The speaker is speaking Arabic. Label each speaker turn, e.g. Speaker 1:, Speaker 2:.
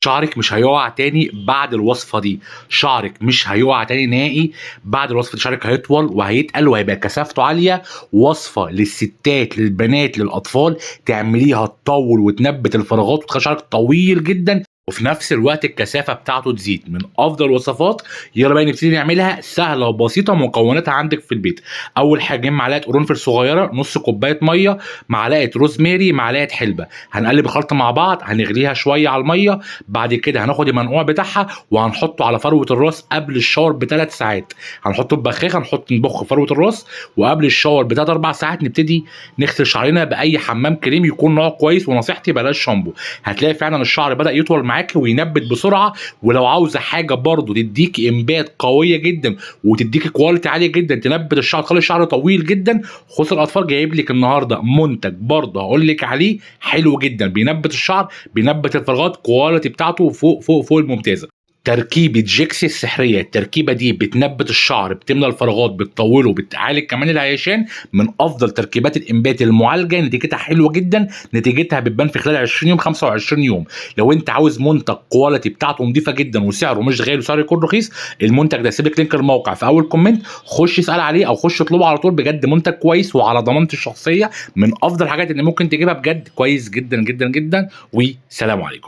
Speaker 1: شعرِك مش هيُقع تاني بعد الوصفة دي، شعرِك مش هيُقع تاني نهائي بعد الوصفة دي، شعرِك هيطول وهيتقل وهيبقى كثافته عالية، وصفة للستات، للبنات، للأطفال، تعمليها تطوّل وتنبّت الفراغات وتخلّي شعرِك طويل جدًا، وفي نفس الوقت الكثافة بتاعته تزيد، من أفضل الوصفات. يالّا بقى نبتدي نعملها، سهلة وبسيطة مكوناتها عندِك في البيت. أول حاجة نجيب معلقة قرنفل صغيرة، نُص كوباية مَيّة، معلقة روزماري، معلقة حلبة، هنقلّب الخلطة مع بعض، هنغليها شوية على المَيّة، بعد كده هناخد المنقوع بتاعها وهنحطه على فروة الراس قبل الشاور ب3 ساعات، هنحطه في بخاخة نبُخ فروة الراس، وقبل الشاور ب3، 4 ساعات نبتدي نغسل شعرنا بأي حمام كريم يكون نوعه كويس، ونصيحتي بلاش شامبو، هتلاقي فعلًا الشعر بدأ يطول معاكِ وينبت بسرعة. ولو عاوزة حاجة برضه تدّيكِ إنبات قوية جدًا وتدّيكِ quality عالية جدًا تنبت الشعر تخلّي الشعر طويل جدًا، خصوصًا الأطفال، جايب لِك النهارده منتج برضه هاقول لِك عليه حلو جدًا، بينبت الشعر، بينبت الفراغات، quality بتاعته فوق الممتازة. تركيبة جيكسي السحرية، التركيبة دي بتنبت الشعر، بتملى الفراغات، بتطوّله، بتعالج كمان الهيشان، من أفضل تركيبات الإنبات المعالجة، نتيجتها حلوة جدًا، نتيجتها بتبان في خلال 20 يوم، 25 يوم. لو أنت عاوز منتج quality بتاعته نضيفة جدًا وسعره مش غالي وسعره يكون رخيص، المنتج ده هاسيب لك لينك الموقع في أول كومنت، خُش اسأل عليه أو خُش اطلبه على طول، بجد منتج كويس وعلى ضمانتي الشخصية، من أفضل الحاجات اللي ممكن تجيبها، بجد كويس جدًا، جدًا، جدًا، وسلام عليكم.